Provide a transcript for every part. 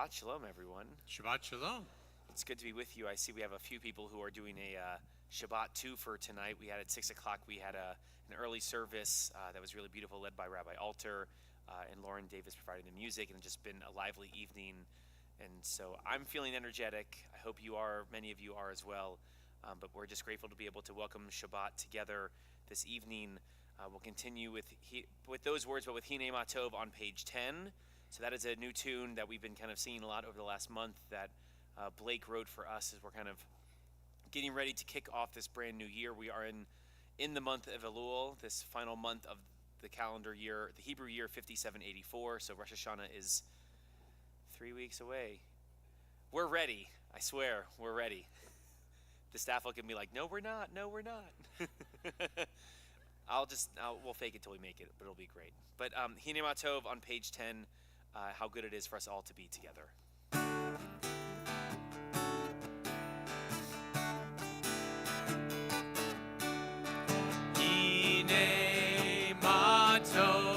Shabbat Shalom, everyone. Shabbat Shalom. It's good to be with you. I see we have a few people who are doing a Shabbat 2 for tonight. We had at 6 o'clock, we had an early service that was really beautiful, led by Rabbi Alter and Lauren Davis providing the music, and just been a lively evening. And so I'm feeling energetic. I hope you are, many of you are as well. But we're just grateful to be able to welcome Shabbat together this evening. We'll continue with those words, but with Hine Matov on page 10. So that is a new tune that we've been kind of singing a lot over the last month that Blake wrote for us as we're kind of getting ready to kick off this brand new year. We are in the month of Elul, this final month of the calendar year, the Hebrew year 5784. So Rosh Hashanah is 3 weeks away. We're ready. I swear, we're ready. The staff look at me like, no, we're not. No, we're not. We'll fake it till we make it, but it'll be great. But Hine Matov on page 10, how good it is for us all to be together. Hine Matov.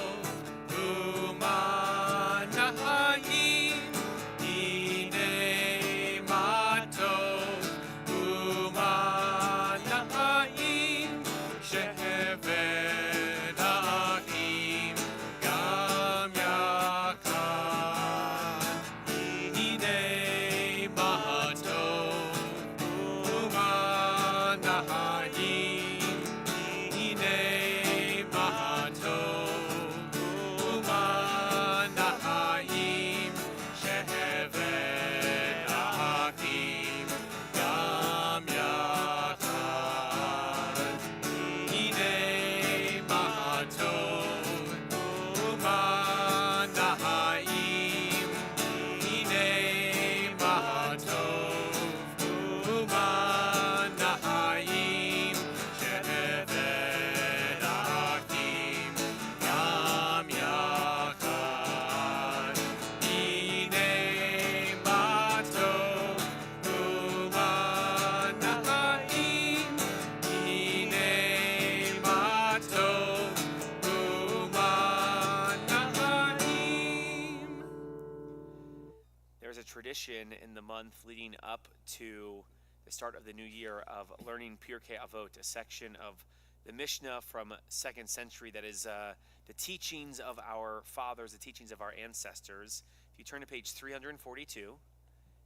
Tradition in the month leading up to the start of the new year of learning Pirkei Avot, a section of the Mishnah from 2nd century that is the teachings of our fathers, the teachings of our ancestors. If you turn to page 342,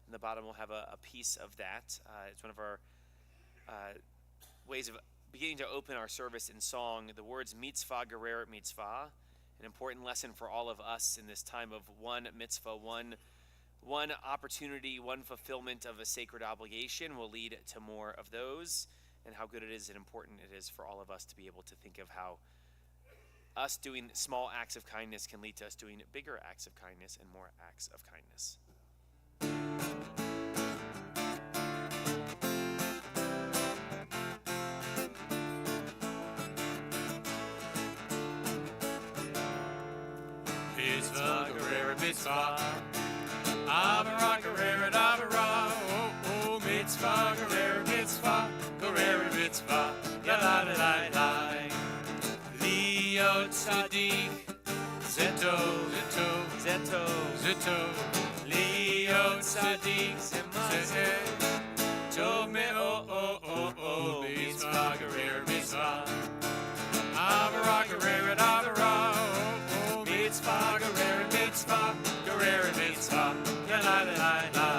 in the bottom we'll have a piece of that. It's one of our ways of beginning to open our service in song. The words mitzvah gerer mitzvah, an important lesson for all of us in this time of one mitzvah, one opportunity, one fulfillment of a sacred obligation will lead to more of those, and how good it is and important it is for all of us to be able to think of how us doing small acts of kindness can lead to us doing bigger acts of kindness and more acts of kindness. Mitzvah, gerer mitzvah. Avara, gerer, avara, oh, mitzvah, gerer, mitzvah, ya la la la la. Liot tzadik, zeto, liot tzadik, tov me'o, mitzvah, gerer, mitzvah. Avara, gerer, avara, oh, mitzvah, gerer, mitzvah, ya la la la la.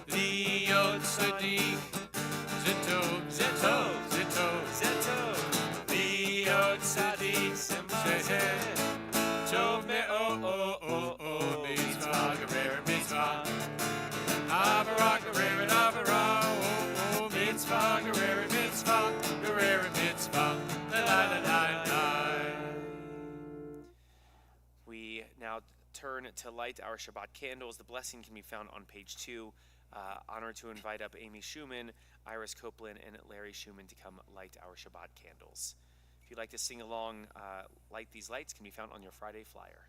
Liot tzadik, zeto. Liot tzadik, tov me'o, mitzvah, gerer, mitzvah. Avara, gerer, avara, oh, mitzvah, gerer, mitzvah, la la la la la. We now turn to light our Shabbat candles. The blessing can be found on page 2. Honored to invite up Amy Schumann, Iris Copeland, and Larry Schumann to come light our Shabbat candles. If you'd like to sing along, Light These Lights can be found on your Friday flyer.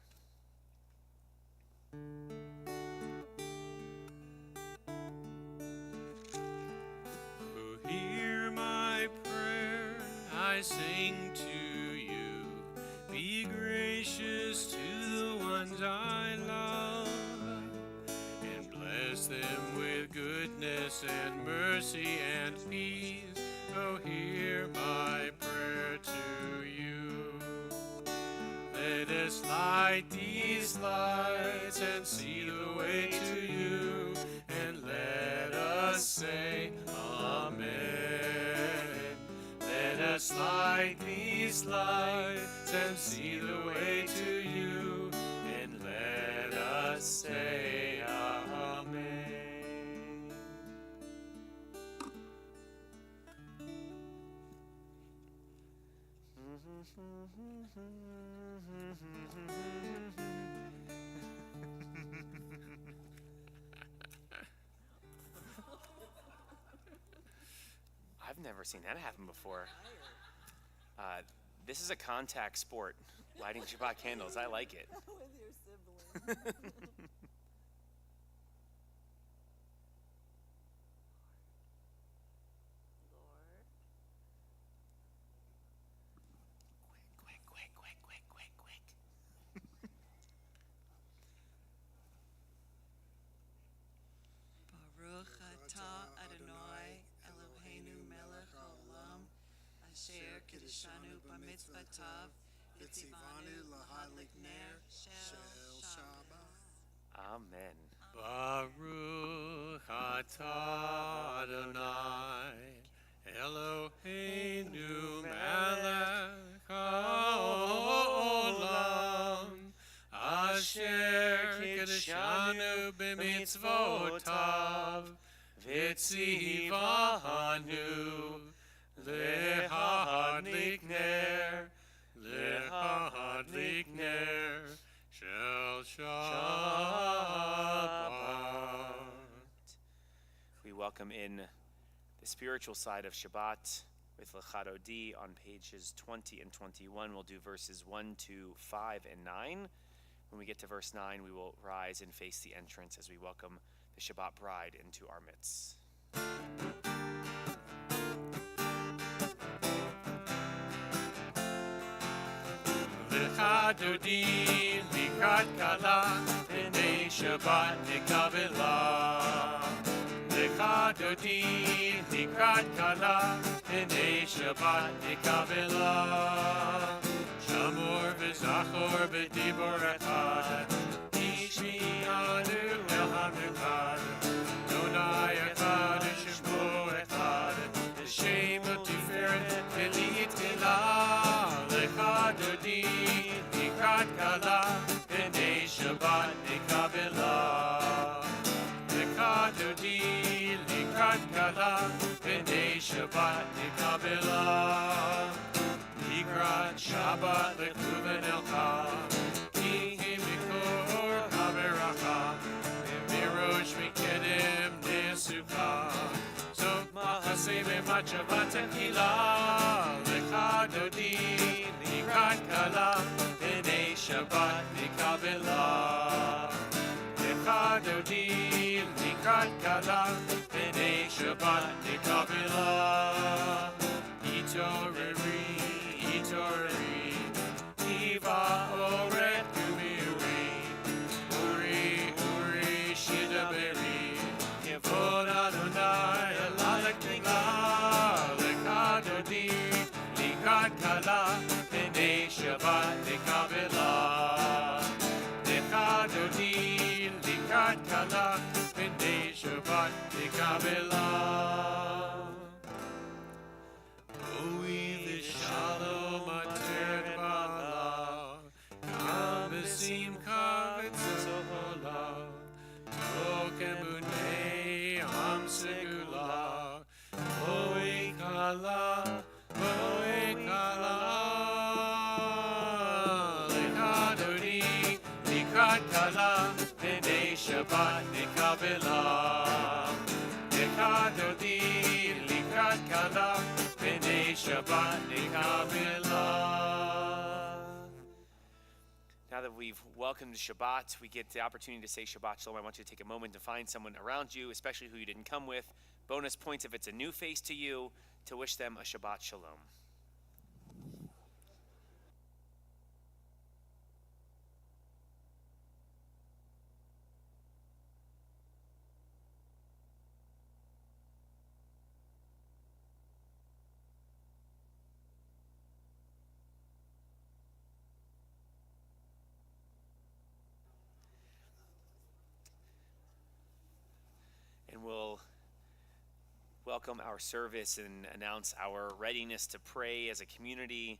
Oh, hear my prayer, I sing to you. Be gracious to the ones I love. grace and mercy and peace. Oh, hear my prayer to you. Let us light these lights and see the way to you, and let us say Amen. Let us light these lights and see the way to you, and let us say Amen. I've never seen that happen before. This is a contact sport, lighting Shabbat candles. I like it. With your sibling. Lord. Quick. Baruch atah Adonai Eloheinu melech haolam asher kiddushanu b'mitzvotav v'tzivanu lahadlik ner shel Shabbat. Amen. Baruch atah Adonai Eloheinu melech haolam asher kiddushanu b'mitzvotav v'tzivanu lehadlik ner shel Shabbat. We welcome in the spiritual side of Shabbat with Lechado D on pages 20 and 21. We'll do verses 1 to 5 and 9. When we get to verse 9, we will rise and face the entrance as we welcome the Shabbat bride into our midst. Lechado Di likrat kala b'nei Shabbat nikavela. Lechado Di likrat kala b'nei Shabbat nikavela. Shamor v'zachor b'dibor echad, ishmi'anu el hamikad. Donai echad shemo echad, Hashem u'tiferet elit elah. Lechado Di likrat kala b'nei Shabbat nikavela. Lechado Di likrat kala b'nei Shabbat nikavela. Likrat Shabbat lekuven elcha, ki mikor haveracha, mirosh mikedem nesuka. Zot machaseh b'machavat tequila. Lechado Di likrat kala b'nei Shabbat nikavela. Lechado Di likrat kala b'nei Shabbat nikavela. Itoreri, Iva oret kumiri, Uri, shidaberi, Yevod Adonai elalek nigla. Lechado Di likrat kala b'nei Shabbat nikavela. Lechado Di likrat kala b'nei Shabbat nikavela. Oi v'shalom ater bala, kam b'simcha v'tzola, tokem unei am segula. Oi kala, Lechado Di likrat kala b'nei Shabbat nikavela. Lechado Di likrat kala b'nei Shabbat nikavela. Now that we've welcomed Shabbat, we get the opportunity to say Shabbat Shalom. I want you to take a moment to find someone around you, especially who you didn't come with. Bonus points if it's a new face to you, to wish them a Shabbat Shalom. we'll welcome our service and announce our readiness to pray as a community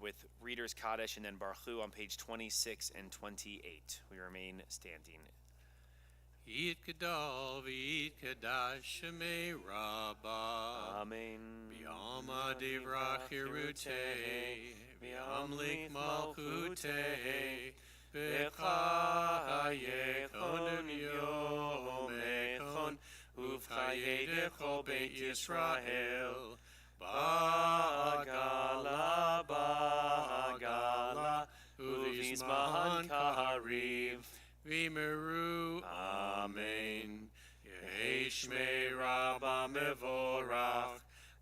with Reader's Kaddish and then Baruch on page 26 and 28. We remain standing. Yit Gadol v'yit Kadash Shemei Rabbah. Amen. B'yama divrach hirutei, b'yamlik malchutei, b'chayekon yomechon, uv'chaye dechol beit Yisrael. Ba'agala, ba'agala, uv'izman kariv. V'meru, Amen. Yehei Shmei Rabbah mevorach,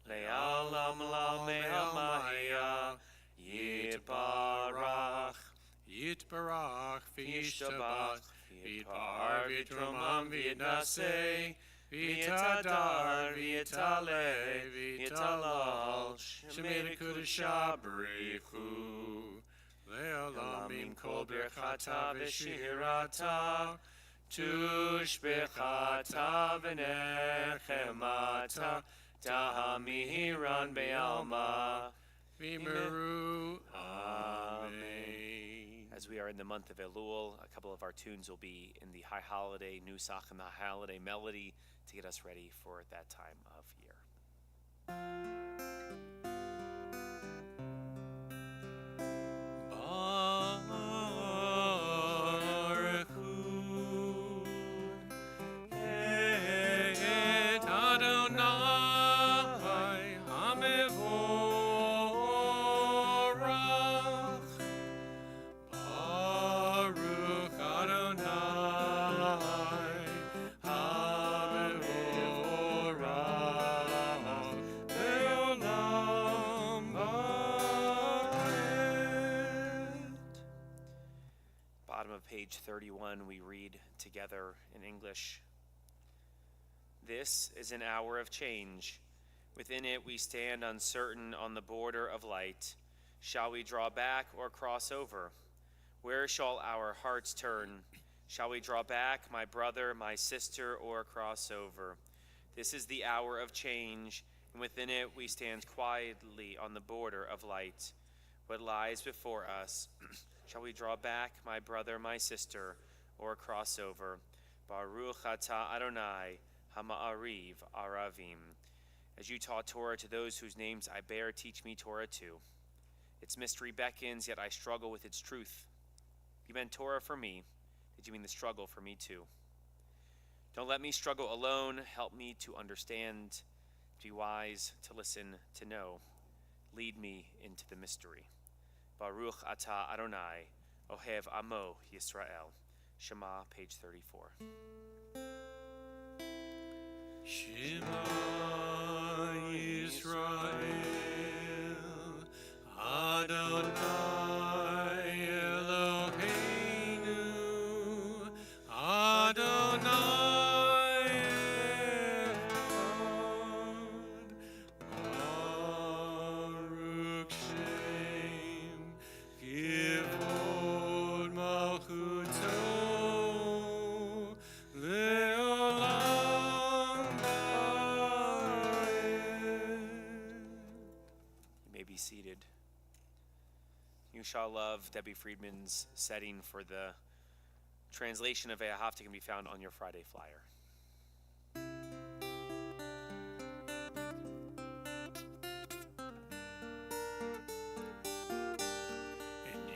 le'alam la'me'amaya, yitbarach. Yitbarach v'yishtabach, v'yitbar v'yitromam v'yitnaseh, v'yitadar v'yitale, v'yitalal, Shemei l'kudashah b'richu. Le'olamim kol birchata v'shirata, tushbechata v'nechemata, tahamiran be'alma, v'meru, Amen. As we are in the month of Elul, a couple of our tunes will be in the High Holiday Nusach and the High Holiday Melody to get us ready for that time of year. Page 31, we read together in English. This is an hour of change. Within it we stand uncertain on the border of light. Shall we draw back or cross over? Where shall our hearts turn? Shall we draw back, my brother, my sister, or cross over? This is the hour of change, and within it we stand quietly on the border of light. What lies before us? Shall we draw back, my brother, my sister, or cross over? Baruch atah Adonai, hama'ariv aravim. As you taught Torah to those whose names I bear, teach me Torah too. Its mystery beckons, yet I struggle with its truth. You meant Torah for me. Did you mean the struggle for me too? Don't let me struggle alone. Help me to understand, to be wise, to listen, to know. Lead me into the mystery. Baruch atah Adonai, Ohev Amo Yisrael. Shema, page 34. Shema Yisrael, Adonai Eloheinu, Adonai Echad, Baruch Shem, Kivod Malchuto, Le'olam You may be seated. You shall love Debbie Friedman's setting for the translation of Ve'ahavta can be found on your Friday flyer. And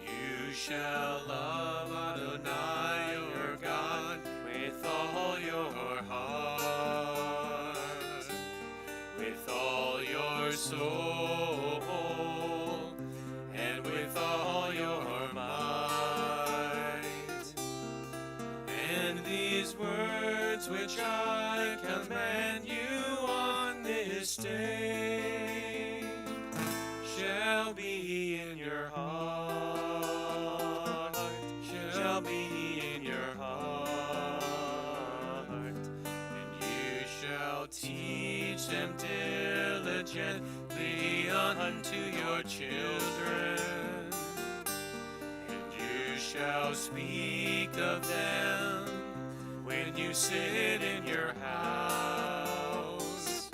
you shall love Adonai your God with all your heart, with all your soul, and with all your might. And these words which I command you on this day shall be in your heart, shall be in your heart, and you shall teach them diligently unto your children, and you shall speak of them when you sit in your house,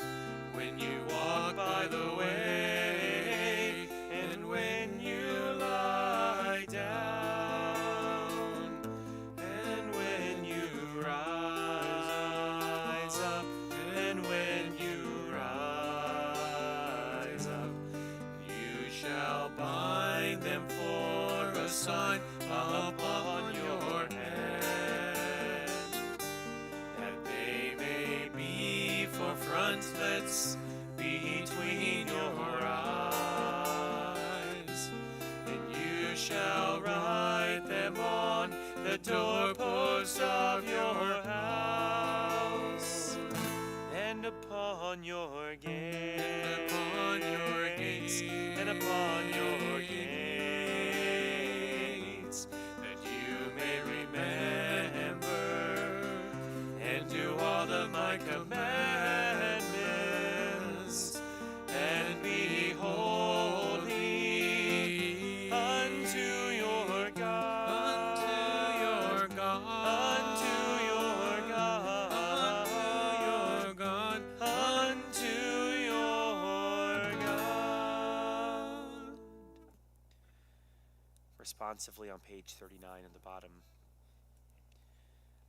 when you walk by the way, and when you lie down, and when you rise up, and when you rise up, you shall bind them for a sign upon your hand, that they may be for frontlets between your eyes, and you shall write them on the doorposts of your house, and upon your gates, and upon your gates, and upon your gates, that you may remember and do all of my commandments, and be holy unto your God, unto your God, unto your God, unto your God. Responsively on page 39 at the bottom.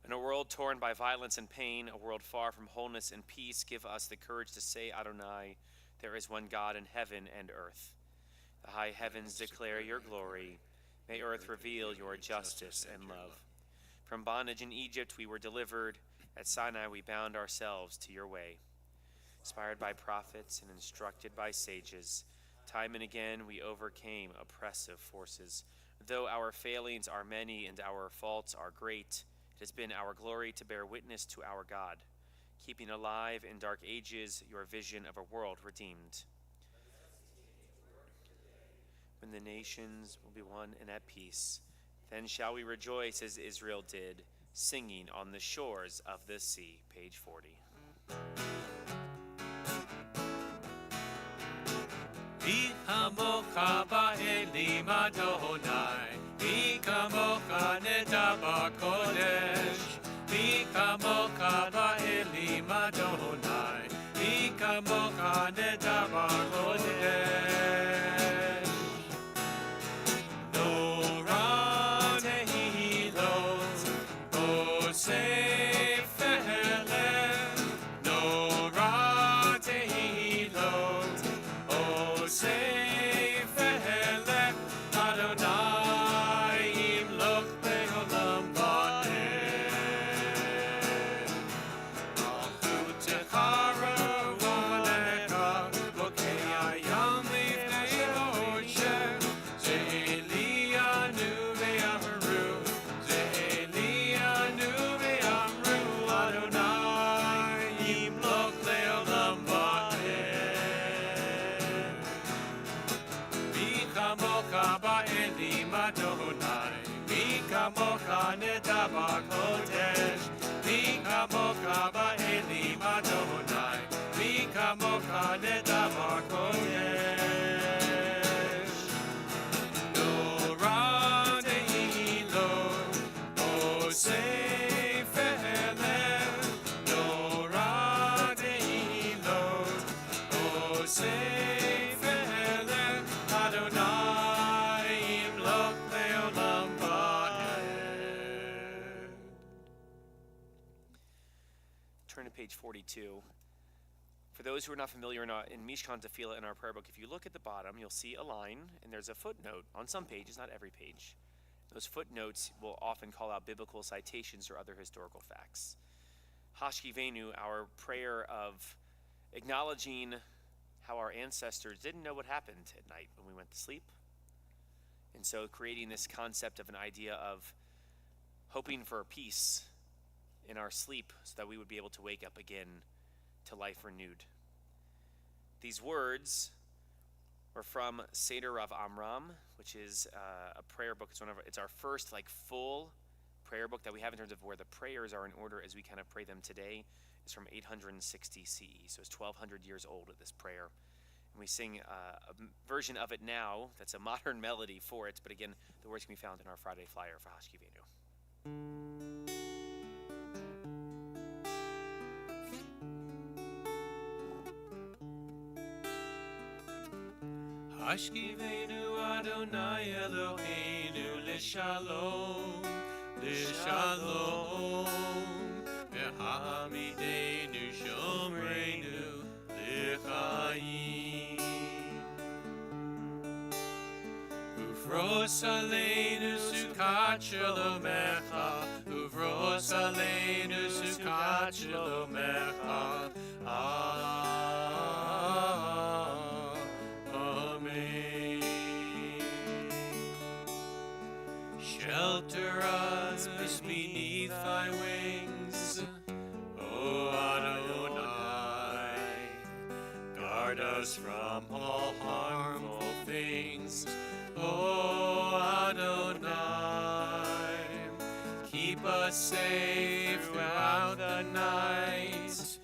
In a world torn by violence and pain, a world far from wholeness and peace, give us the courage to say, Adonai, there is one God in heaven and earth. The high heavens declare your glory. May earth reveal your justice and love. From bondage in Egypt we were delivered. At Sinai we bound ourselves to your way. Inspired by prophets and instructed by sages, time and again we overcame oppressive forces. Though our failings are many and our faults are great, it has been our glory to bear witness to our God, keeping alive in dark ages your vision of a world redeemed. When the nations will be one and at peace, then shall we rejoice as Israel did, singing on the shores of the sea. Page 40. Mi kamocha ba'elim Adonai, mi kamocha neda b'kodesh, mi kamocha ba'elim Adonai, mi kamocha neda b'kodesh. Nora tehilot, osef elef, Nora tehilot, Osef elef Adonai imloch le'olam va'ed. Malchutecha ra'olecha, bokei hayam lifnei Moshe. Ze'elianu ve'amru, Ze'elianu ve'amru, Adonai imloch le'olam va'ed. Mi kamocha ba'elim Adonai, mi kamocha neda b'kodesh, mi kamocha ba'elim Adonai, mi kamocha neda b'kodesh. Nora tehilot, osef elef, Nora tehilot, osef elef Adonai imloch le'olam va'ed. Turn to page 42. For those who are not familiar in Mishkan Tefillah in our prayer book, if you look at the bottom, you'll see a line, and there's a footnote on some pages, not every page. Those footnotes will often call out biblical citations or other historical facts. Hashkivenu, our prayer of acknowledging how our ancestors didn't know what happened at night when we went to sleep. And so creating this concept of an idea of hoping for peace in our sleep so that we would be able to wake up again to life renewed. These words were from Seder Rav Amram, which is a prayer book. It's our first full prayer book that we have in terms of where the prayers are in order as we kind of pray them today. It's from 860 CE, so it's 1,200 years old at this prayer. And we sing a version of it now that's a modern melody for it, but again, the words can be found in our Friday flyer for Hashkivenu. Hashkivenu Adonai Eloheinu L'Shalom, L'Shalom, V'hamidenu Shomreinu L'Chaim. Uvros Aleinu Sukat Shalomecha, Uvros Aleinu Sukat Shalomecha. Amen. Shelter us beneath thy wings, O Adonai. Guard us from all harmful things, O Adonai. Keep us safe throughout the night,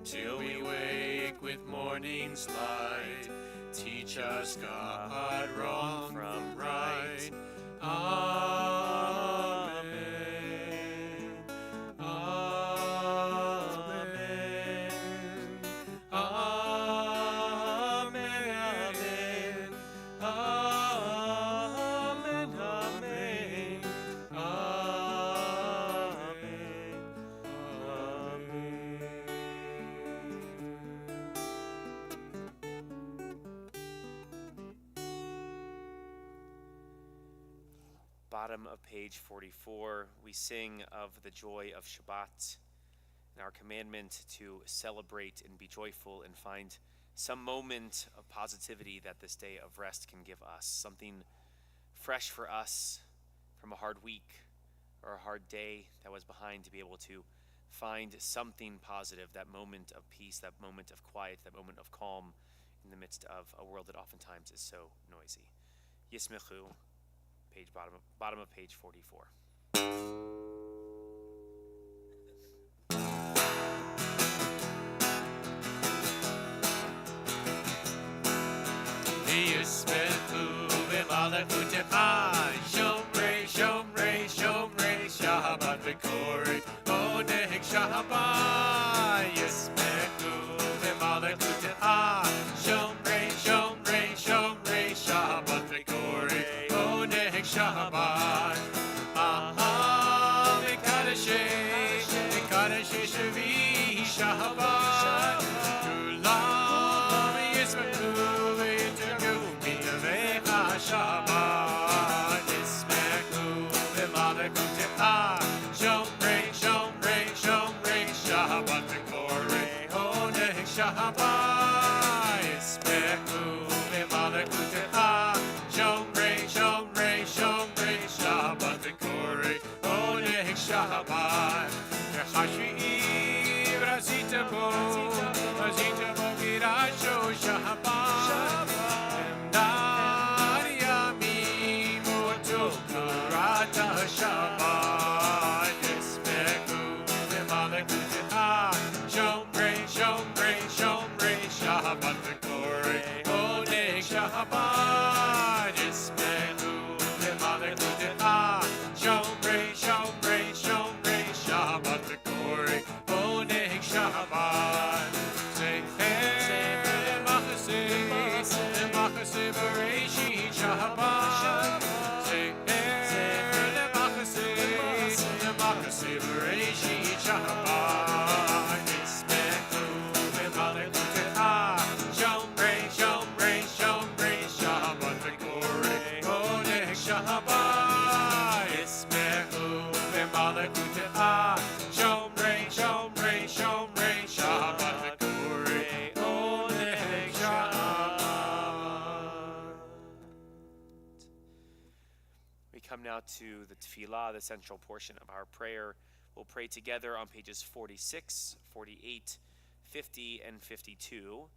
till we wake with morning's light. Teach us, God, wrong from right. Amen. Amen. Amen. Amen. Amen. Amen. Bottom of page 44, we sing of the joy of Shabbat and our commandment to celebrate and be joyful and find some moment of positivity that this day of rest can give us, something fresh for us from a hard week or a hard day that was behind, to be able to find something positive, that moment of peace, that moment of quiet, that moment of calm in the midst of a world that oftentimes is so noisy. Yismechu, page bottom of page 44. Yismechu v'malachutecha, shomrei, shomrei, shomrei, Shabbat v'korei, oneg Shabbat. Yismechu v'malachutecha, shomrei, shomrei, shomrei, Shabbat v'korei, oneg Shabbat. V'kadashei, v'kadashei shavi Shabbat. Kulam yismechu v'yitegu b'yavecha Shabbat. Yismechu v'malachutecha, shomrei, shomrei, shomrei, Shabbat v'korei, oneg Shabbat. Yismechu v'malachutecha, shomrei, shomrei, shomrei, Shabbat v'korei, oneg Shabbat. V'chashvi'i v'razita bo girasho Shabbat. Emdar yamim u'tov kurata Shabbat. Yismechu v'malachutecha, shomrei, shomrei, shomrei, Shabbat v'korei, oneg Shabbat. Yismechu v'malachutecha, shomrei, shomrei, shomrei, Shabbat v'korei, oneg Shabbat. Sefer lemachaseh b'reishit Shabbat. Sefer lemachaseh b'reishit Shabbat. Yismechu v'malachutecha, shomrei, shomrei, shomrei, Shabbat v'korei, oneg Shabbat. Yismechu v'malachutecha, shomrei, shomrei, shomrei, Shabbat v'korei, oneg Shabbat. We come now to the tefillah, the central portion of our prayer. We'll pray together on pages 46, 48, 50, and 52,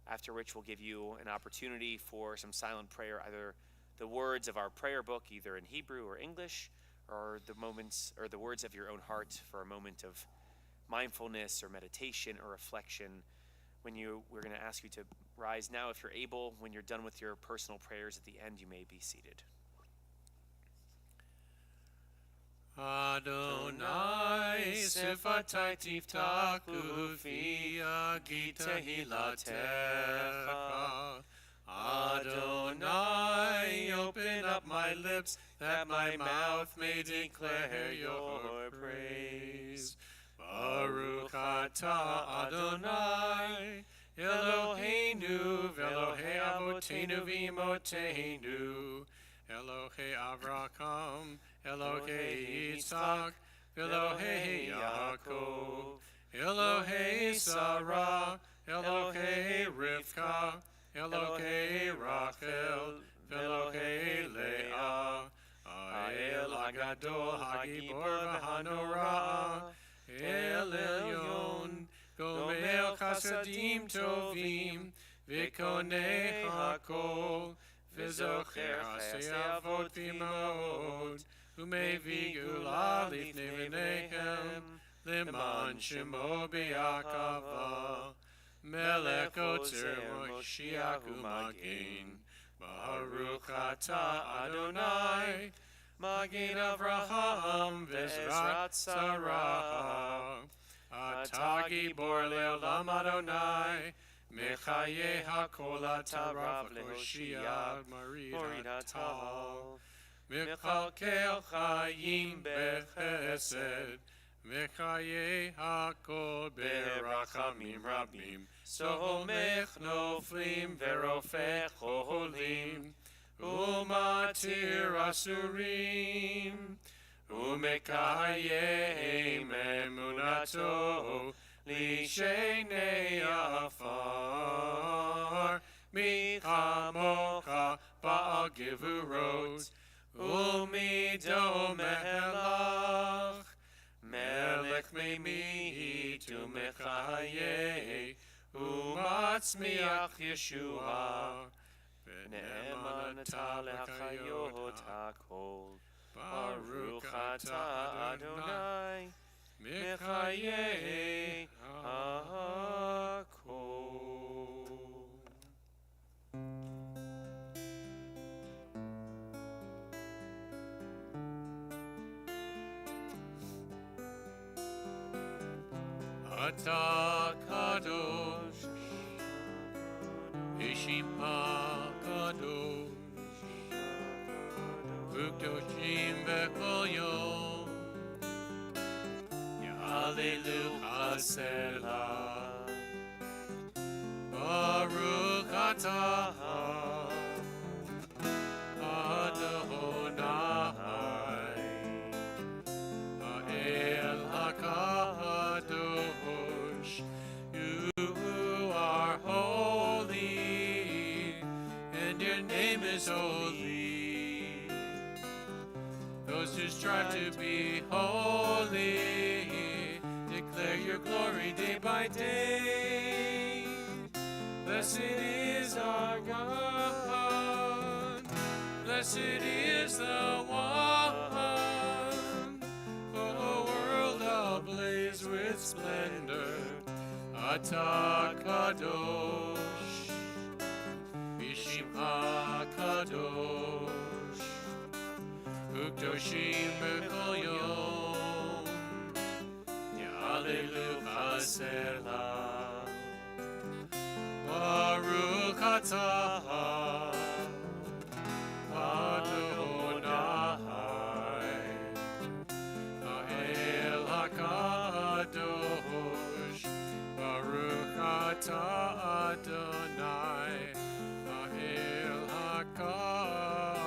after which we'll give you an opportunity for some silent prayer, either the words of our prayer book, either in Hebrew or English, or the moments or the words of your own heart for a moment of mindfulness or meditation or reflection. We're going to ask you to rise now if you're able. When you're done with your personal prayers at the end, you may be seated. Adonai sifatai tiftach ufi agita hilatecha. Adonai, open up my lips, that my mouth may declare your praise. Baruch atah Adonai, Eloheinu, Velohei Avotenu v'Imotenu, Elohei Avraham, Elohei Yitzhak, Elohei Yaakov, Elohei Sarah, Elohei Rivka, Elohei Rachel, Elohei Leah, Ha'el Hagadol, Hagibor v'Hanorah, El Elyon, Gomel Chasadim Tovim, V'konei Hakol, V'zocher Hasei Avot v'Imot, U'mevi Gula Lifnei V'neihem, Leman Shemo B'Yakava, Melech Otzer Moshiach U'Magen, Baruch atah Adonai, Magen Avraham V'Ezrat Sarah, Atah Gibor Le'olam Adonai, Mechaye HaKol Atah Rav Lehoshia Morid Atal, Mechalkel Chayim Bechesed, Mechaye HaKol Berachamim Rabim, Somech Noflim Verofech Cholim, Umatir Asurim, Umekayem Emunato, Lishenei Afar, Michamocha Baal Givurot, Umido Melach, Melech Meimit Umechaye, Umatzmiach Yeshua, Ne'emanata lechayot hakol, Baruch atah Adonai, Mechaye hakol. Atah kadosh, Ishima kadosh, Ukdoshim bechol yom, Ya'alelu haselah, Baruch atah Adonai, Ha'el HaKadosh, you are holy, and your name is holy. Those who strive to be holy, declare your glory day by day. Blessed is our God, blessed is the one, a world ablaze with splendor. Atah kadosh, Bishimcha kadosh, Ukdoshim bechol yom, Ya'alelu haselah, Baruch atah Adonai, Ha'el HaKadosh, Baruch atah Adonai, Ha'el HaKadosh.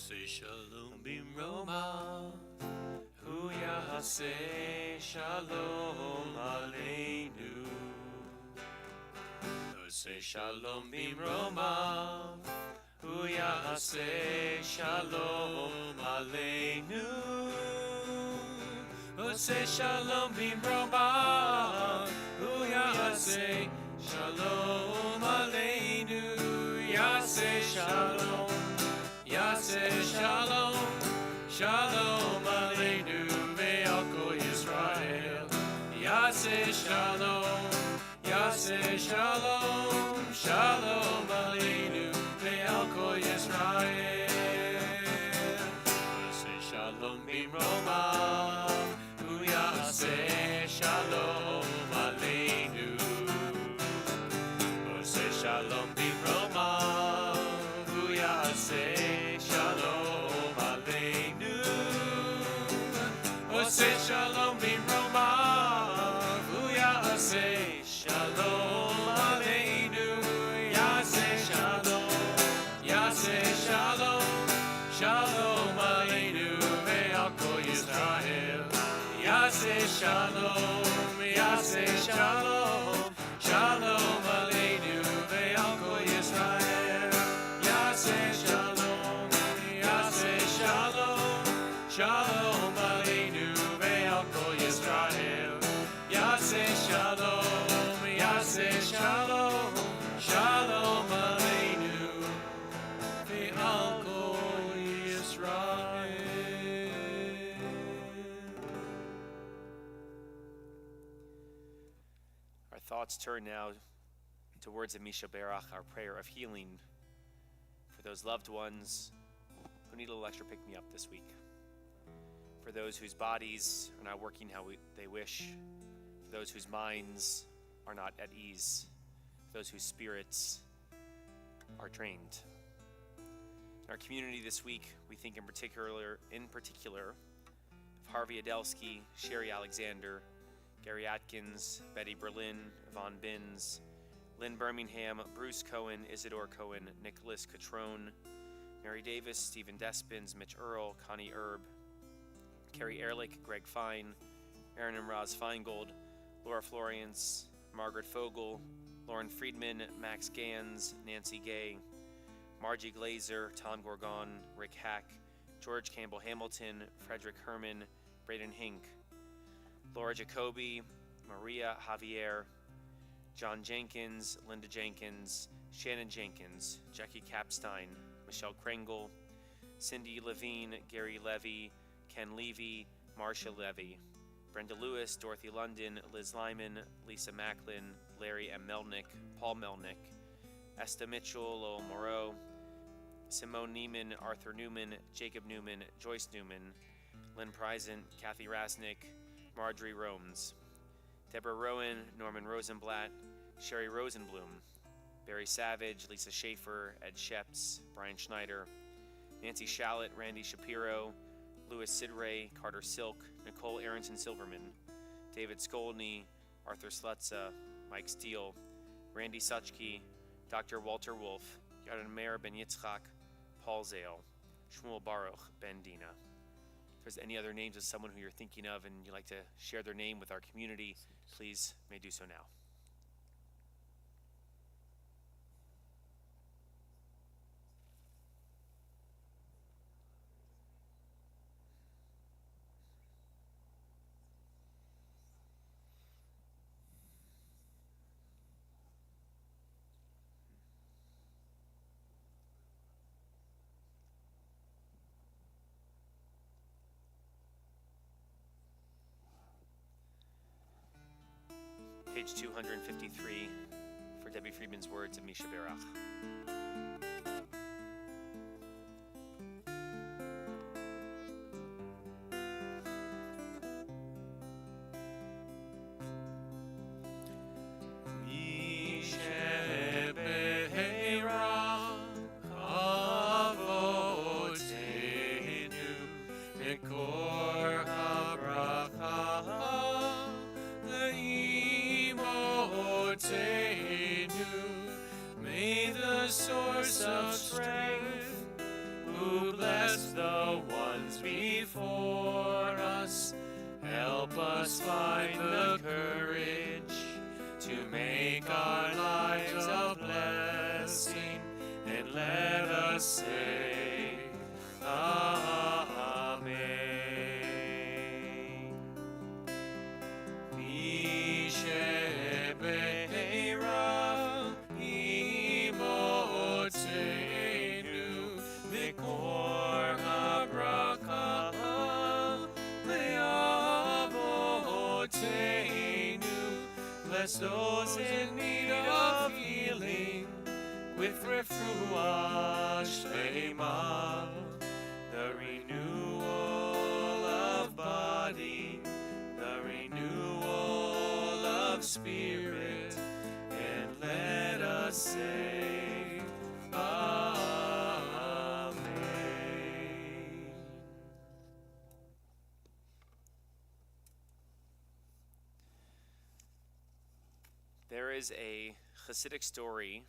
Say shalom bimroma, hu yaseh shalom aleinu. Say shalom bimroma, hu yaseh shalom aleinu. Say shalom bimroma, hu yaseh shalom aleinu. Yaseh shalom. Yaseh shalom, shalom aleinu ve'al kol Yisrael. Yaseh shalom, yaseh shalom, shalom aleinu ve'al kol Yisrael. Yaseh shalom bimroma, hu yaseh shalom aleinu. Yaseh shalom bimroma. Say shalom aleinu. Oh, say shalom bimroma. Hu yaseh shalom aleinu. Yaseh shalom, yaseh shalom, shalom aleinu ve'al kol Yisrael. Yaseh shalom, yaseh shalom, shalom aleinu ve'al kol Yisrael. Yaseh shalom, yaseh shalom, shalom aleinu ve'al kol Yisrael. Yaseh shalom, yaseh shalom, shalom aleinu ve'al kol Yisrael. Our thoughts turn now to words of Misha Berach, our prayer of healing for those loved ones who need a little extra pick-me-up this week, for those whose bodies are not working how they wish, for those whose minds are not at ease, for those whose spirits are drained. In our community this week, we think in particular of Harvey Adelsky, Sherry Alexander, Gary Atkins, Betty Berlin, Yvonne Binns, Lynn Birmingham, Bruce Cohen, Isidore Cohen, Nicholas Catrone, Mary Davis, Stephen Despins, Mitch Earl, Connie Erb, Carrie Ehrlich, Greg Fine, Aaron and Roz Feingold, Laura Florence, Margaret Fogel, Lauren Friedman, Max Gans, Nancy Gay, Margie Glazer, Tom Gorgon, Rick Hack, George Campbell Hamilton, Frederick Herman, Braden Hink, Laura Jacoby, Maria Javier, John Jenkins, Linda Jenkins, Shannon Jenkins, Jackie Capstein, Michelle Kringle, Cindy Levine, Gary Levy, Ken Levy, Marcia Levy, Brenda Lewis, Dorothy London, Liz Lyman, Lisa Macklin, Larry M. Melnick, Paul Melnick, Esta Mitchell, Lowell Moreau, Simone Neiman, Arthur Newman, Jacob Newman, Joyce Newman, Lynn Prisant, Kathy Rasnick, Marjorie Romes, Deborah Rowan, Norman Rosenblatt, Sherry Rosenblum, Barry Savage, Lisa Schaefer, Ed Sheps, Brian Schneider, Nancy Shallett, Randy Shapiro, Louis Sidray, Carter Silk, Nicole Aronson Silverman, David Skolny, Arthur Slutza, Mike Steele, Randy Suchke, Dr. Walter Wolf, Yaron Meir Ben Yitzchak, Paul Zale, Shmuel Baruch Ben Dina. If there's any other names of someone who you're thinking of and you'd like to share their name with our community, please may do so now. Page 253 for Debbie Friedman's words of Misha Berach. Bless those in need of healing with refuah shlema, the renewal of body, the renewal of spirit, and let us say, Amen. There is a Hasidic story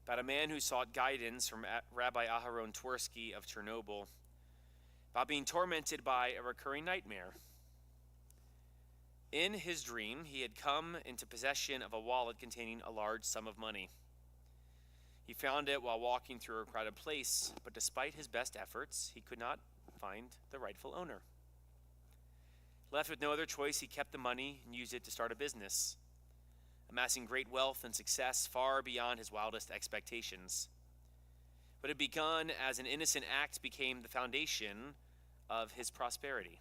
about a man who sought guidance from Rabbi Aharon Twersky of Chernobyl about being tormented by a recurring nightmare. In his dream, he had come into possession of a wallet containing a large sum of money. He found it while walking through a crowded place, but despite his best efforts, he could not find the rightful owner. Left with no other choice, he kept the money and used it to start a business, amassing great wealth and success far beyond his wildest expectations. What had begun as an innocent act became the foundation of his prosperity.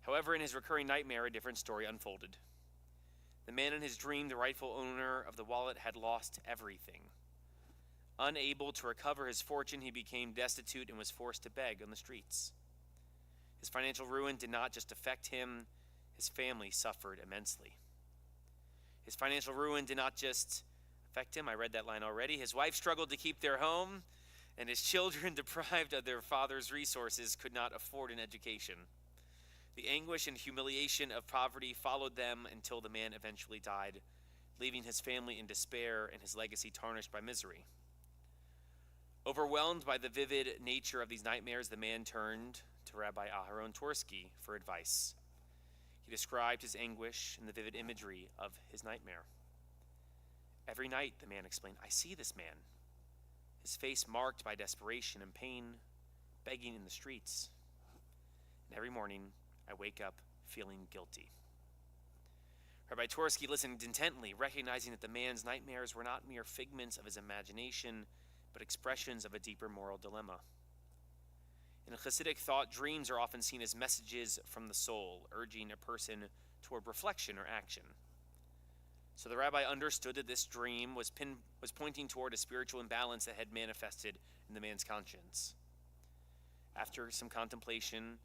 However, in his recurring nightmare, a different story unfolded. The man in his dream, the rightful owner of the wallet, had lost everything. Unable to recover his fortune, he became destitute and was forced to beg on the streets. His financial ruin did not just affect him, his family suffered immensely. His financial ruin did not just affect him. I read that line already. His wife struggled to keep their home, and his children, deprived of their father's resources, could not afford an education. The anguish and humiliation of poverty followed them until the man eventually died, leaving his family in despair and his legacy tarnished by misery. Overwhelmed by the vivid nature of these nightmares, the man turned to Rabbi Aharon Twersky for advice. He described his anguish and the vivid imagery of his nightmare. Every night, the man explained, I see this man, his face marked by desperation and pain, begging in the streets. And every morning, I wake up feeling guilty. Rabbi Twersky listened intently, recognizing that the man's nightmares were not mere figments of his imagination, but expressions of a deeper moral dilemma. In Hasidic thought, dreams are often seen as messages from the soul, urging a person toward reflection or action. So the rabbi understood that this dream was pointing toward a spiritual imbalance that had manifested in the man's conscience. After some contemplation,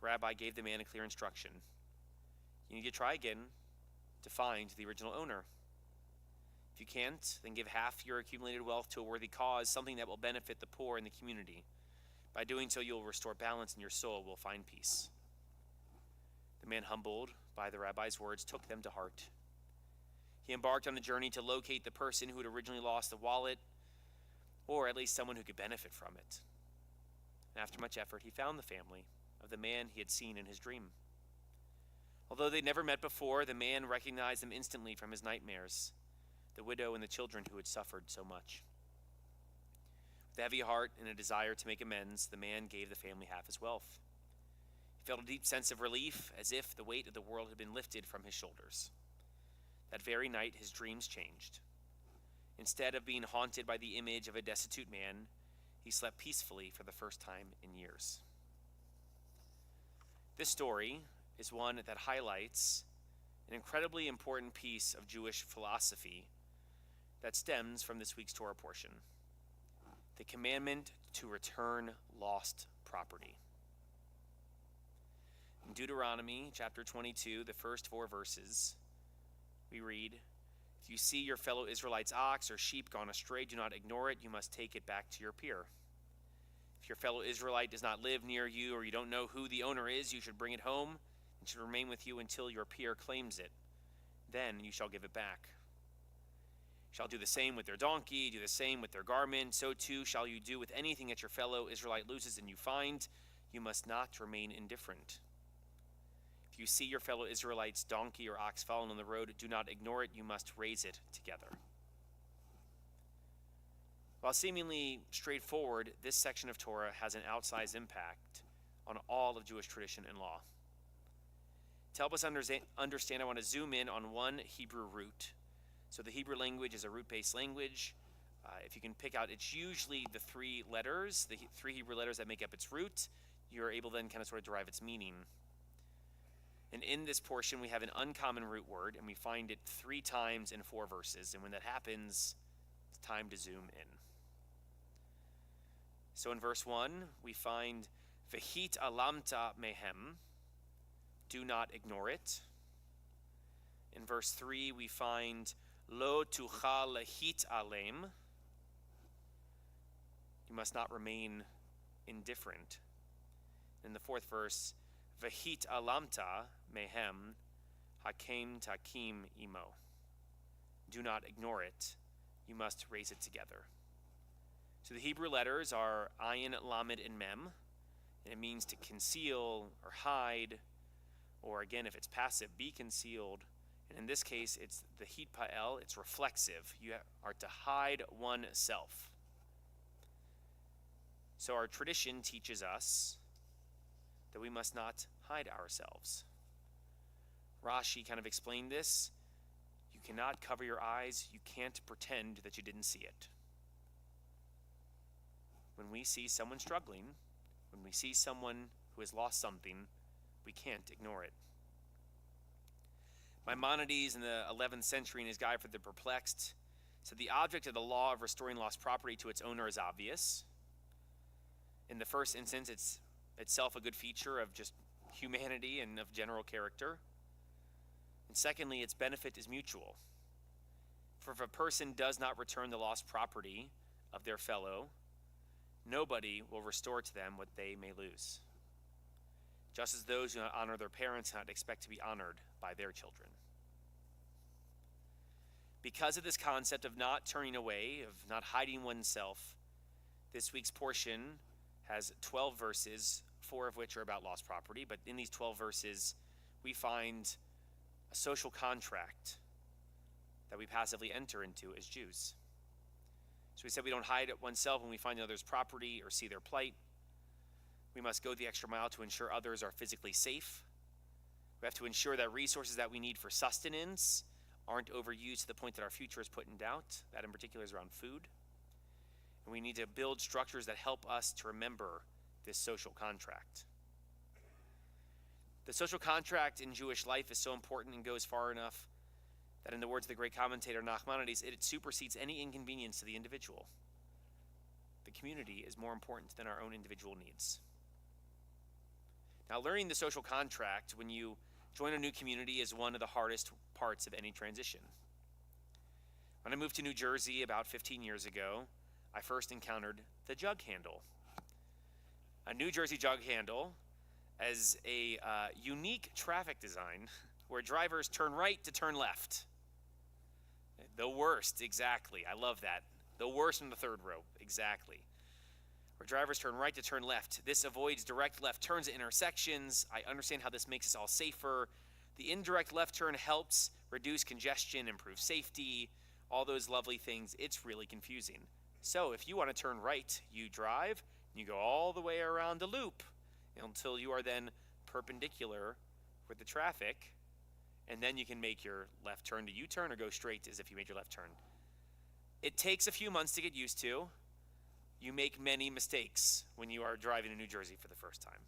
the rabbi gave the man a clear instruction. You need to try again to find the original owner. If you can't, then give half your accumulated wealth to a worthy cause, something that will benefit the poor in the community. By doing so, you'll restore balance and your soul will find peace. The man, humbled by the rabbi's words, took them to heart. He embarked on a journey to locate the person who had originally lost the wallet, or at least someone who could benefit from it. And after much effort, he found the family of the man he had seen in his dream. Although they'd never met before, the man recognized them instantly from his nightmares, the widow and the children who had suffered so much. With a heavy heart and a desire to make amends, the man gave the family half his wealth. He felt a deep sense of relief, as if the weight of the world had been lifted from his shoulders. That very night, his dreams changed. Instead of being haunted by the image of a destitute man, he slept peacefully for the first time in years. This story is one that highlights an incredibly important piece of Jewish philosophy that stems from this week's Torah portion: the commandment to return lost property. In Deuteronomy chapter 22, the first 4 verses, we read, "If you see your fellow Israelite's ox or sheep gone astray, do not ignore it. You must take it back to your peer. If your fellow Israelite does not live near you, or you don't know who the owner is, you should bring it home and should remain with you until your peer claims it. Then you shall give it back. You shall do the same with their donkey, do the same with their garment. So too shall you do with anything that your fellow Israelite loses and you find. You must not remain indifferent. If you see your fellow Israelite's donkey or ox fallen on the road, do not ignore it. You must raise it together." While seemingly straightforward, this section of Torah has an outsized impact on all of Jewish tradition and law. To help us understand, I want to zoom in on one Hebrew root. So the Hebrew language is a root-based language. If you can pick out, it's usually the 3 letters, the 3 Hebrew letters that make up its root. You're able then kind of sort of derive its meaning. And in this portion, we have an uncommon root word, and we find it 3 times in 4 verses. And when that happens, it's time to zoom in. So in verse 1, we find Vehit alamta mehem, do not ignore it. In verse 3, we find Lo tuchal lahit alem, you must not remain indifferent. In the 4th verse, Vehit alamta mehem hakem takim imo, do not ignore it, you must raise it together. So the Hebrew letters are ayin, lamed, and mem, and it means to conceal or hide, or again, if it's passive, be concealed. And in this case, it's the hit pa'el, it's reflexive. You are to hide oneself. So our tradition teaches us that we must not hide ourselves. Rashi kind of explained this. You cannot cover your eyes. You can't pretend that you didn't see it. When we see someone struggling, when we see someone who has lost something, we can't ignore it. Maimonides in the 11th century in his Guide for the Perplexed said the object of the law of restoring lost property to its owner is obvious. In the first instance, it's itself a good feature of just humanity and of general character. And secondly, its benefit is mutual. For if a person does not return the lost property of their fellow, nobody will restore to them what they may lose. Just as those who do not honor their parents cannot expect to be honored by their children. Because of this concept of not turning away, of not hiding oneself, this week's portion has 12 verses, 4 of which are about lost property. But in these 12 verses, we find a social contract that we passively enter into as Jews. So we said we don't hide oneself when we find another's property or see their plight. We must go the extra mile to ensure others are physically safe. We have to ensure that resources that we need for sustenance aren't overused to the point that our future is put in doubt. That in particular is around food. And we need to build structures that help us to remember this social contract. The social contract in Jewish life is so important and goes far enough that in the words of the great commentator Nachmanides, it supersedes any inconvenience to the individual. The community is more important than our own individual needs. Now, learning the social contract when you join a new community is one of the hardest parts of any transition. When I moved to New Jersey about 15 years ago, I first encountered the jug handle. A New Jersey jug handle as a unique traffic design where drivers turn right to turn left. The worst, exactly. I love that. The worst in the third row, exactly. Where drivers turn right to turn left. This avoids direct left turns at intersections. I understand how this makes us all safer. The indirect left turn helps reduce congestion, improve safety, all those lovely things. It's really confusing. So if you want to turn right, you drive, and you go all the way around the loop until you are then perpendicular with the traffic, and then you can make your left turn to U-turn or go straight as if you made your left turn. It takes a few months to get used to. You make many mistakes when you are driving in New Jersey for the first time.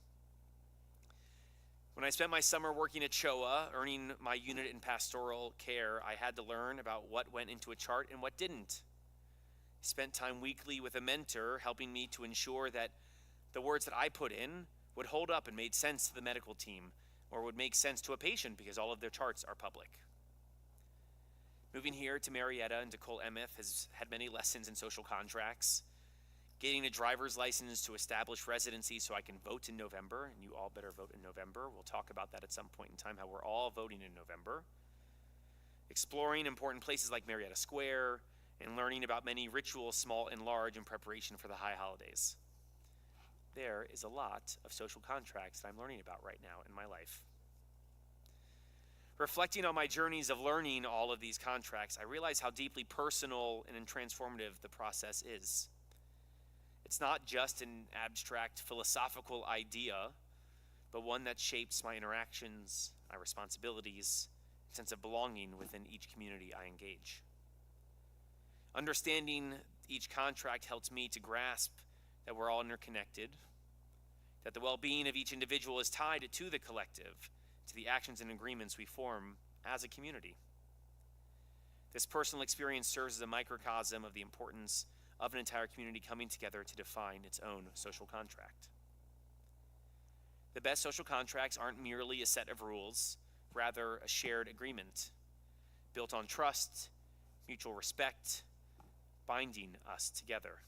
When I spent my summer working at Shoah, earning my unit in pastoral care, I had to learn about what went into a chart and what didn't. I spent time weekly with a mentor helping me to ensure that the words that I put in would hold up and made sense to the medical team or would make sense to a patient because all of their charts are public. Moving here to Marietta and to Kol Emeth has had many lessons in social contracts. Getting a driver's license to establish residency so I can vote in November, and you all better vote in November. We'll talk about that at some point in time, how we're all voting in November. Exploring important places like Marietta Square, and learning about many rituals, small and large, in preparation for the high holidays. There is a lot of social contracts that I'm learning about right now in my life. Reflecting on my journeys of learning all of these contracts, I realize how deeply personal and transformative the process is. It's not just an abstract philosophical idea, but one that shapes my interactions, my responsibilities, sense of belonging within each community I engage. Understanding each contract helps me to grasp that we're all interconnected, that the well-being of each individual is tied to the collective, to the actions and agreements we form as a community. This personal experience serves as a microcosm of the importance of an entire community coming together to define its own social contract. The best social contracts aren't merely a set of rules, rather a shared agreement, built on trust, mutual respect, binding us together.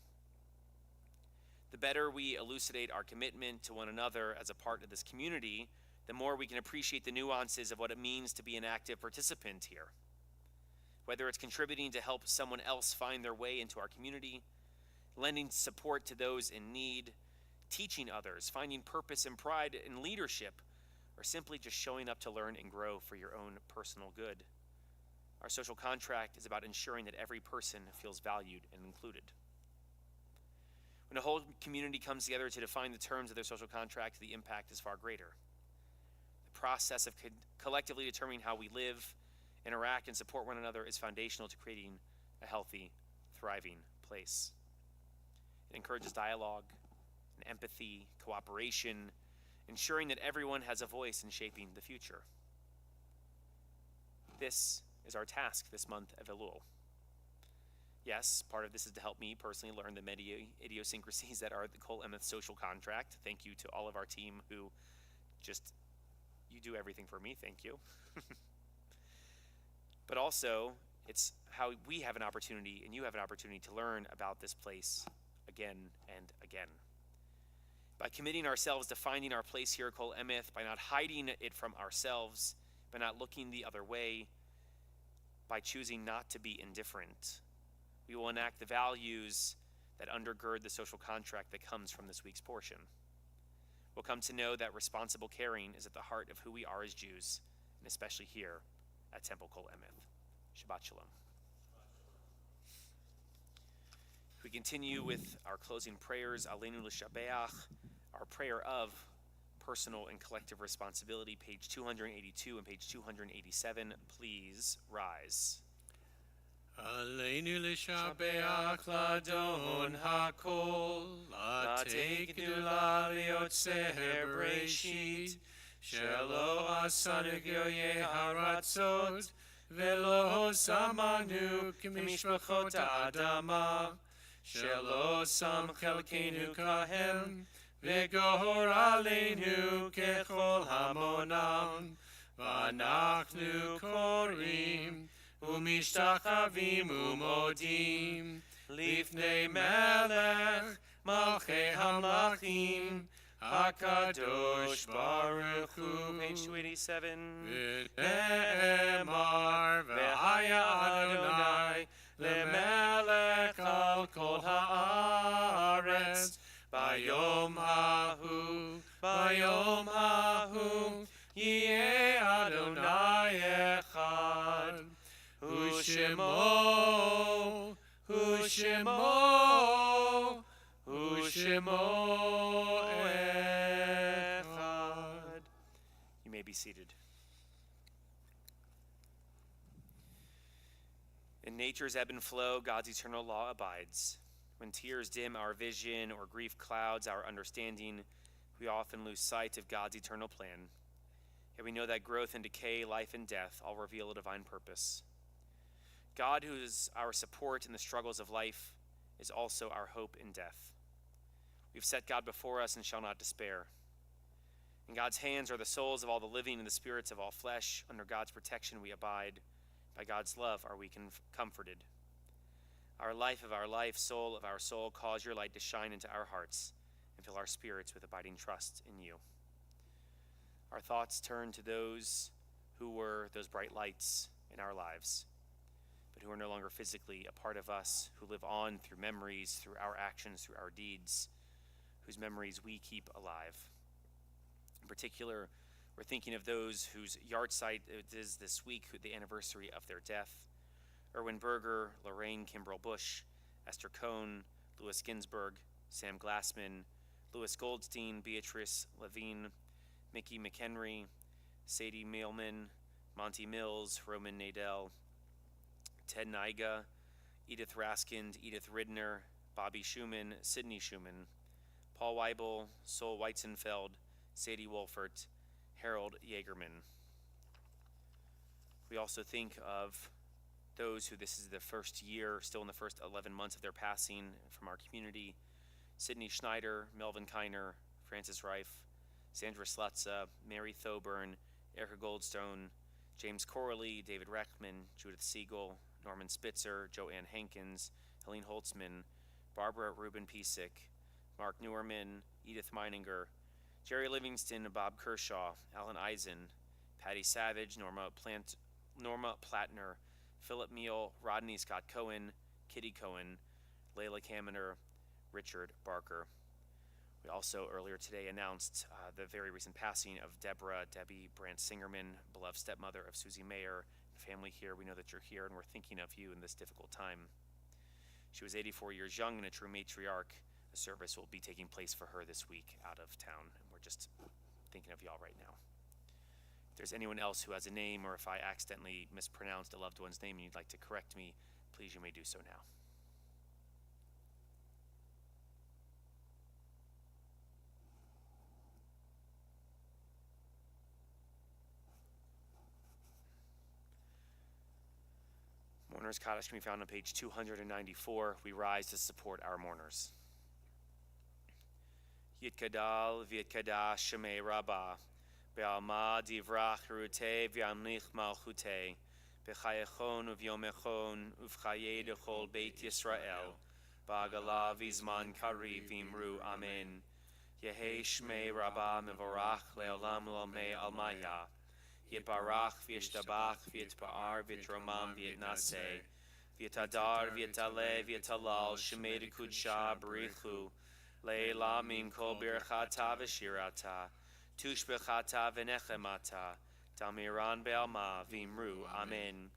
The better we elucidate our commitment to one another as a part of this community, the more we can appreciate the nuances of what it means to be an active participant here. Whether it's contributing to help someone else find their way into our community, lending support to those in need, teaching others, finding purpose and pride in leadership, or simply just showing up to learn and grow for your own personal good. Our social contract is about ensuring that every person feels valued and included. When a whole community comes together to define the terms of their social contract, the impact is far greater. The process of collectively determining how we live, interact, and support one another is foundational to creating a healthy, thriving place. It encourages dialogue, and empathy, cooperation, ensuring that everyone has a voice in shaping the future. This is our task this month of Elul. Yes, part of this is to help me personally learn the many idiosyncrasies that are the Kol Emeth social contract. Thank you to all of our team who you do everything for me. Thank you. But also, it's how we have an opportunity and you have an opportunity to learn about this place again and again. By committing ourselves to finding our place here at Kol Emeth, by not hiding it from ourselves, by not looking the other way, by choosing not to be indifferent, we will enact the values that undergird the social contract that comes from this week's portion. We'll come to know that responsible caring is at the heart of who we are as Jews, and especially here at Temple Kol Emeth. Shabbat Shalom. We continue with our closing prayers, Aleinu L'Shabeach, our prayer of personal and collective responsibility, page 282 and page 287. Please rise. Aleinu l'shabeach ladon hakol, latei gdula liyotzeh bereshit, shelo asanu gyoye haratzot, velo samanu k'mishpachot ha'adama, shelo sam chelkenu kahem, v'gohor aleinu kechol hamonam, v'anachnu korim, ומשתחווים ומודים לפני מלך מלכי המלכים הקדוש ברוך הוא. Page 287. ונאמר והיה אדוני למלך על כל הארץ ביום ההוא יהיה אדוני אחד Ushemo Echad. You may be seated. In nature's ebb and flow, God's eternal law abides. When tears dim our vision or grief clouds our understanding, we often lose sight of God's eternal plan. Yet we know that growth and decay, life and death, all reveal a divine purpose. God, who is our support in the struggles of life, is also our hope in death. We've set God before us and shall not despair. In God's hands are the souls of all the living and the spirits of all flesh. Under God's protection we abide. By God's love are we comforted. Our life of our life, soul of our soul, cause your light to shine into our hearts and fill our spirits with abiding trust in you. Our thoughts turn to those who were those bright lights in our lives, but who are no longer physically a part of us, who live on through memories, through our actions, through our deeds, whose memories we keep alive. In particular, we're thinking of those whose yahrzeit it is this week, the anniversary of their death. Erwin Berger, Lorraine Kimbrell Bush, Esther Cohn, Louis Ginsburg, Sam Glassman, Louis Goldstein, Beatrice Levine, Mickey McHenry, Sadie Mailman, Monty Mills, Roman Nadell, Ted Niga, Edith Raskind, Edith Ridner, Bobby Schumann, Sidney Schumann, Paul Weibel, Sol Weitzenfeld, Sadie Wolfert, Harold Yeagerman. We also think of those who this is the first year, still in the first 11 months of their passing from our community. Sydney Schneider, Melvin Kiner, Francis Reif, Sandra Slutza, Mary Thoburn, Erica Goldstone, James Corley, David Reckman, Judith Siegel, Norman Spitzer, Joanne Hankins, Helene Holtzman, Barbara Rubin Piesick, Mark Newerman, Edith Meininger, Jerry Livingston, Bob Kershaw, Alan Eisen, Patty Savage, Norma Plattner, Philip Meal, Rodney Scott Cohen, Kitty Cohen, Layla Kaminer, Richard Barker. We also earlier today announced the very recent passing of Debbie Brandt Singerman, beloved stepmother of Susie Mayer. Family here, we know that you're here and we're thinking of you in this difficult time. She was 84 years young and a true matriarch. A service will be taking place for her this week out of town, and we're just thinking of y'all right now. If there's anyone else who has a name, or if I accidentally mispronounced a loved one's name and you'd like to correct me, please, you may do so now. Mourners Cottage can be found on page 294. We rise to support our mourners. Yitkadal v'yitkadash shemei Rabbah, be'alma divrach rutei v'yamlich malchutei, b'chayechon uv'yomechon uv'chayei dechol beit Yisrael, ba'agala v'zman kari v'imru amen. Yehei shmei Rabbah mevorach le'olam l'omei almaya, Yitbarach v'yishtabach v'yitba'ar v'yitromam v'yitnaseh, v'yitadar v'yitaleh v'yitalal shemei dekudsha b'richu, Leila min kol birchata v'shirata, tushbechata v'nechemata, damiran be'alma v'imru amen.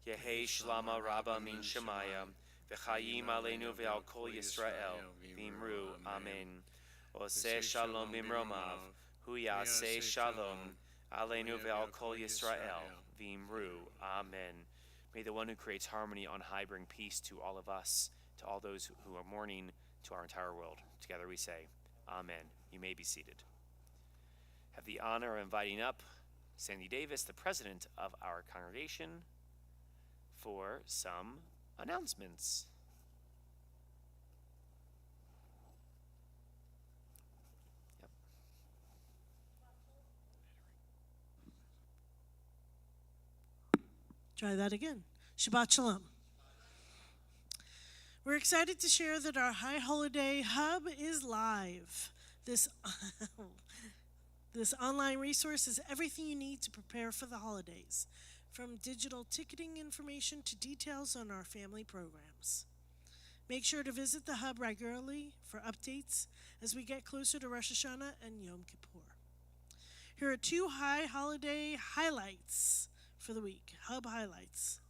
Yehei shlama rabba min shemaya, v'chayim aleinu ve'al kol Yisrael v'imru amen. Oseh shalom b'mromav, hu yaseh shalom, aleinu ve'al kol Yisrael v'imru amen. May the one who creates harmony on high bring peace to all of us, to all those who are mourning, to our entire world. Together we say, Amen. You may be seated. Have the honor of inviting up Sandy Davis, the president of our congregation, for some announcements. Yep. Try that again. Shabbat Shalom. We're excited to share that our High Holiday Hub is live. This online resource is everything you need to prepare for the holidays, from digital ticketing information to details on our family programs. Make sure to visit the Hub regularly for updates as we get closer to Rosh Hashanah and Yom Kippur. Here are 2 High Holiday highlights for the week, Hub highlights.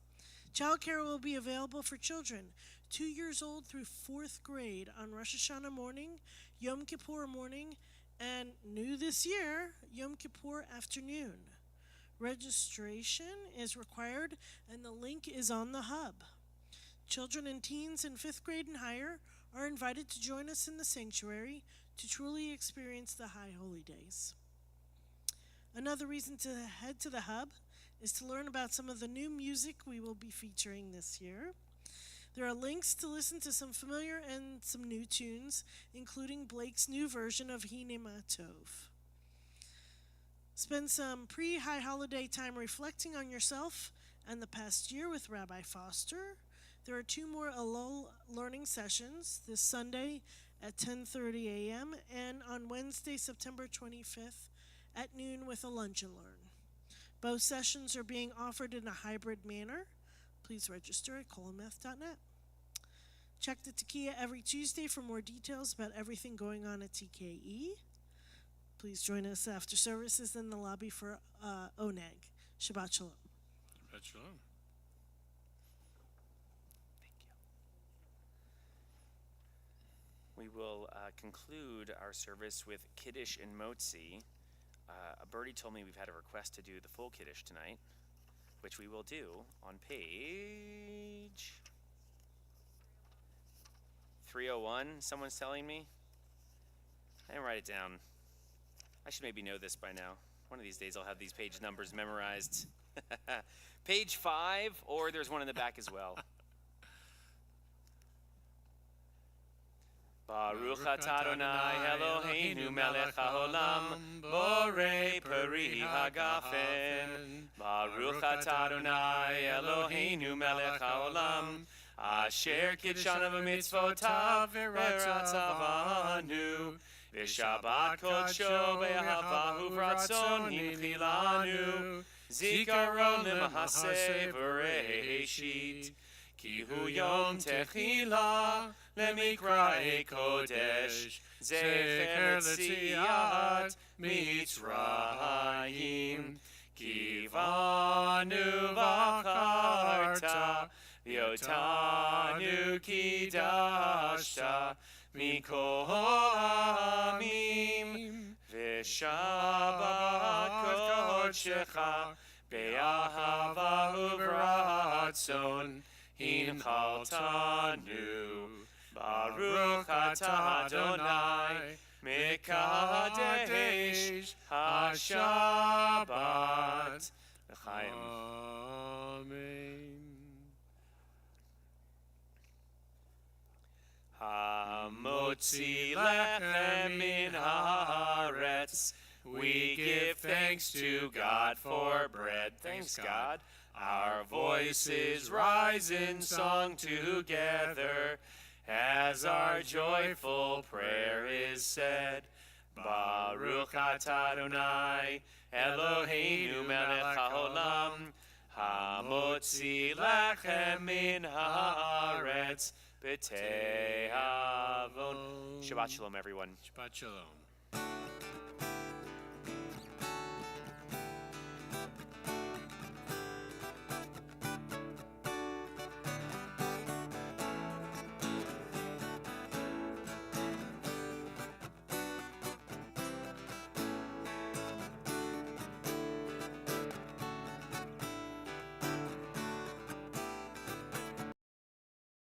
Childcare will be available for children 2 years old through 4th grade on Rosh Hashanah morning, Yom Kippur morning, and new this year, Yom Kippur afternoon. Registration is required and the link is on the Hub. Children and teens in 5th grade and higher are invited to join us in the sanctuary to truly experience the High Holy Days. Another reason to head to the Hub is to learn about some of the new music we will be featuring this year. There are links to listen to some familiar and some new tunes, including Blake's new version of Hine Ma Tov. Spend some pre-high holiday time reflecting on yourself and the past year with Rabbi Foster. There are 2 more Elul learning sessions this Sunday at 10:30 a.m. and on Wednesday, September 25th at noon with a lunch and learn. Both sessions are being offered in a hybrid manner. Please register at kolemeth.net. Check the Tekiah every Tuesday for more details about everything going on at TKE. Please join us after services in the lobby for Oneg. Shabbat Shalom. Shabbat Shalom. Thank you. We will conclude our service with Kiddush and Motzi. A birdie told me we've had a request to do the full Kiddush tonight, which we will do on page 301. Someone's telling me. I didn't write it down. I should maybe know this by now. One of these days I'll have these page numbers memorized. Page 5, or there's one in the back as well. Baruch atah Adonai Eloheinu melech haolam, borei peri hagafen. Baruch atah Adonai Eloheinu melech haolam, asher kitshanu b'mitzvotav v'ratzavanu, v'shabbat kodsho be'ahava uvratzon hinchilanu, zikaron lemahaseh v'reishit, ki hu yom techila lemikrae kodesh, zecher l'tziat mitzrayim, kivanu v'acharta, v'yotanu kidashta, mikol ha'amim, v'shabbat kodshecha, be'ahava uvratzon, hinchaltanu. Baruch atah Adonai, mekadesh ha-shabbat. L'chaim. Amen. Hamotzi lechem min haaretz. We give thanks to God for bread. Thanks, God. Our voices rise in song together as our joyful prayer is said. Baruch atah Adonai Eloheinu melech haolam, hamotzi lechem min haaretz b'tehavon. Shabbat shalom, everyone. Shabbat shalom.